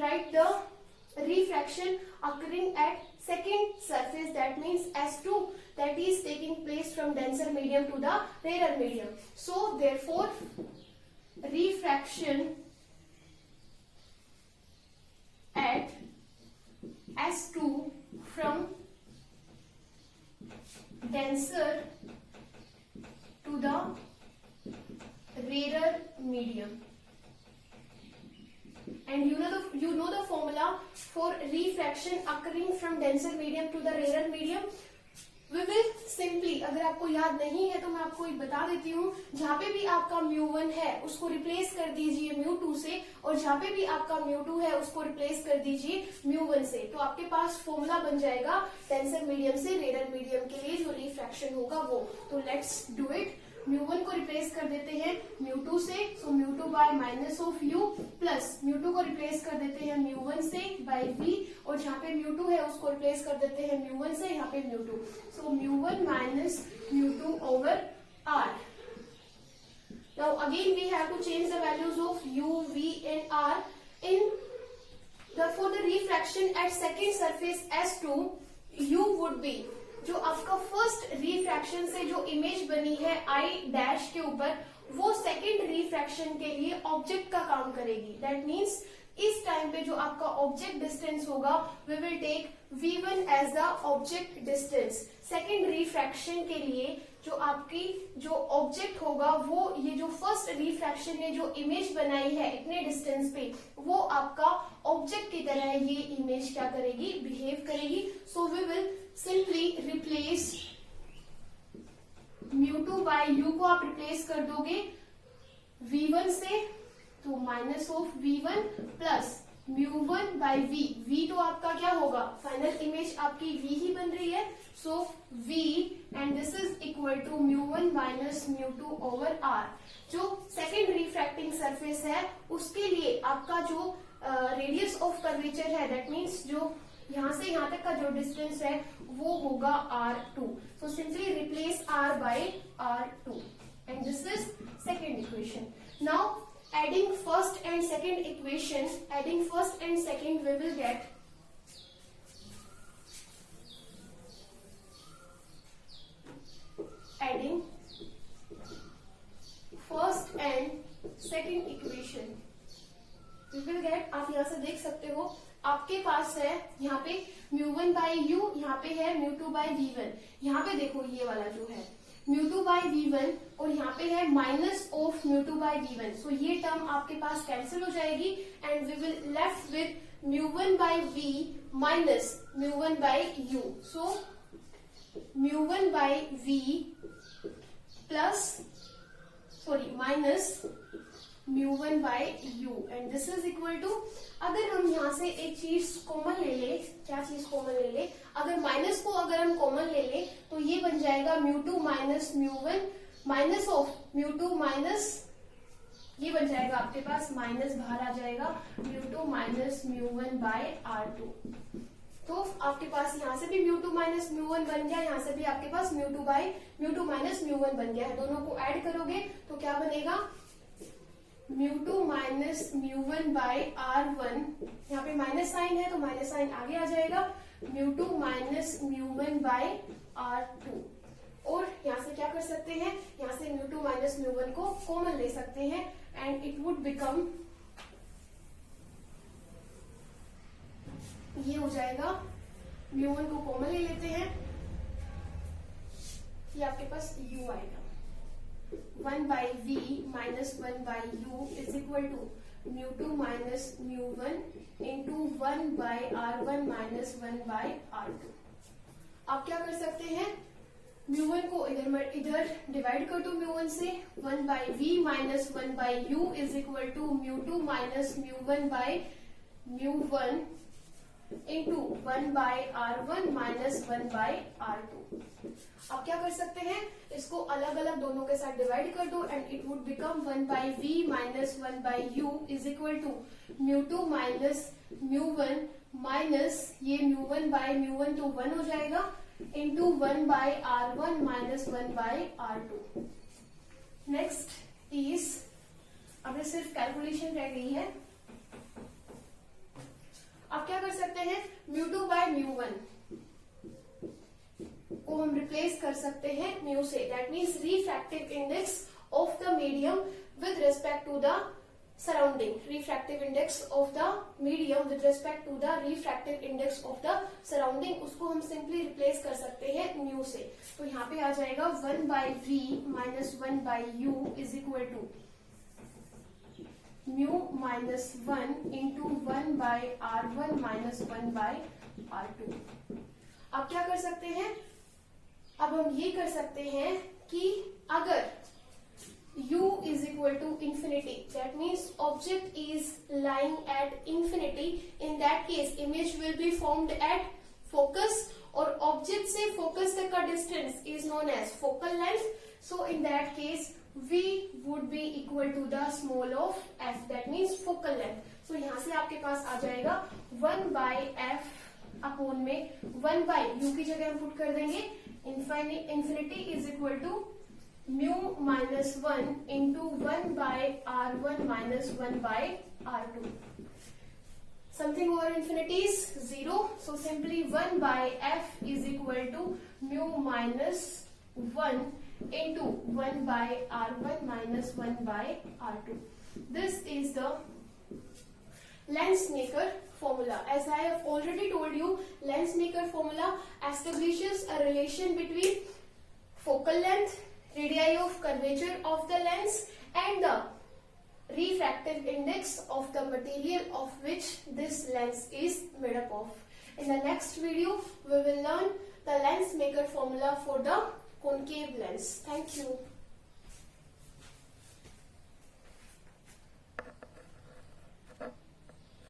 write the refraction occurring at second surface, that means S2, that is taking place from denser medium to the rarer medium. So therefore refraction at S2 from denser to the rarer medium. And you know the formula for refraction occurring from denser medium to the rarer medium. We will simply, अगर आपको याद नहीं है तो मैं आपको एक बता देती हूँ, जहाँ पे भी आपका μ1 है उसको रिप्लेस कर दीजिए μ2 से, और जहाँ पे भी आपका μ2 है उसको रिप्लेस कर दीजिए μ1 से, तो आपके पास फॉर्मूला बन जाएगा डेंसर मीडियम से रेरर मीडियम के लिए जो रिफ्रैक्शन होगा वो. तो लेट्स डू इट. μ1 को रिप्लेस कर देते हैं μ2 से, so μ2 by minus of u, plus μ2 को रिप्लेस कर देते हैं μ1 से बाय v, और जहाँ पे μ2 है उसको रिप्लेस कर देते हैं μ1 से, यहाँ पे μ2, so μ1 minus μ2 over r. Now again we have to change the values of u, v and r in for the refraction at second surface S2. u would be, जो आपका फर्स्ट रिफ्रैक्शन से जो इमेज बनी है I dash के ऊपर, वो second refraction के लिए ऑब्जेक्ट का काम करेगी. दैट मीन्स इस टाइम पे जो आपका ऑब्जेक्ट डिस्टेंस होगा, we will take v1 as the object distance. Second refraction के लिए जो आपकी जो ऑब्जेक्ट होगा, वो ये जो फर्स्ट रिफ्रैक्शन ने जो इमेज बनाई है इतने डिस्टेंस पे, वो आपका ऑब्जेक्ट की तरह ये इमेज क्या करेगी, बिहेव करेगी. So we will simply replace μ2 by u को आप रिप्लेस कर दोगे v1 से, तो minus of v1 plus μ1 by v. v तो आपका क्या होगा, फाइनल इमेज आपकी v ही बन रही है, so v and this is equal to μ1 minus μ2 over r. जो सेकेंड रिफ्रैक्टिंग सरफेस है उसके लिए आपका जो रेडियस ऑफ कर्वेचर है, दैट मीन्स जो यहाँ से यहाँ तक का जो डिस्टेंस है वो होगा r2. So simply replace r by r2 and this is second equation. Now adding first and second equation, adding first and second, we will get adding first and second equation, we will get, आप यहाँ से देख सकते हो आपके पास है यहाँ पे μ1 बाय u, यहाँ पे है μ2 बाय v1. यहाँ पे देखो ये वाला जो है μ2 बाय v1 और यहाँ पे है माइनस ऑफ μ2 बाय v1. सो ये टर्म आपके पास कैंसिल हो जाएगी and we will left with μ1 by v minus μ1 by u. So μ1 by v plus minus μ1 by u and this is equal to, अगर हम यहाँ से एक चीज कॉमन ले ले, क्या चीज कॉमन ले ले, अगर माइनस को अगर हम कॉमन ले ले तो ये बन जाएगा μ2 माइनस μ1 माइनस ऑफ μ2 माइनस, ये बन जाएगा आपके पास माइनस बाहर आ जाएगा μ2 माइनस μ1 बाय r2. तो आपके पास यहाँ से भी μ2 माइनस μ1 बन गया, यहाँ से भी आपके पास μ2 माइनस μ1 बन गया है. दोनों को ऐड करोगे तो क्या बनेगा, μ2 माइनस μ1 बाय r1, यहाँ पे माइनस साइन है तो माइनस साइन आगे आ जाएगा, μ2 माइनस μ1 बाय r2. और यहाँ से क्या कर सकते हैं, यहाँ से μ2 माइनस μ1 को कॉमन ले सकते हैं एंड इट वुड बिकम, ये हो जाएगा, μ1 को कॉमन ले लेते हैं, ये आपके पास u आएगा. 1 by v minus 1 by u is equal to μ2 minus μ1 into 1 by r1 minus 1 by r2. आप क्या कर सकते हैं, μ1 को इधर डिवाइड कर दो μ1 से, 1 by v minus 1 by u is equal to μ2 minus μ1 by μ1 into 1 by r1 minus 1 by r2. आप क्या कर सकते हैं, इसको अलग अलग दोनों के साथ डिवाइड कर दो and it would become 1 by v minus 1 by u is equal to μ2 minus μ1 minus ये μ1 by μ1 तो 1 हो जाएगा into 1 by r1 minus 1 by r2. Next is, अब सिर्फ कैलकुलेशन रह गई है. μ1 को हम रिप्लेस कर सकते हैं म्यू से. That means refractive index of the medium with respect to the surrounding. Refractive index of the medium with respect to the refractive index of the surrounding, उसको हम सिंपली रिप्लेस कर सकते हैं म्यू से. तो यहाँ पे आ जाएगा 1/v minus 1/u is equal to mu minus 1 into 1/r1 minus 1/r2. अब क्या कर सकते हैं, अब हम ये कर सकते हैं कि अगर u is equal to infinity, that means object is lying at infinity, in that case image will be formed at focus और object से focus तक का distance is known as focal length. So in that case v would be equal to the small of f, that means focal length. So यहाँ से आपके पास आ जाएगा 1/f upon में 1/u की जगह हम पुट कर देंगे infinity is equal to mu minus 1 into 1/r1 minus 1/r2. Something over infinity is 0. So simply 1/f is equal to mu minus 1 into 1/r1 minus 1/r2. This is the Lensmaker formula. As I have already told you, Lensmaker formula establishes a relation between focal length, radii of curvature of the lens, and the refractive index of the material of which this lens is made up of. In the next video, we will learn the Lensmaker formula for the concave lens. Thank you.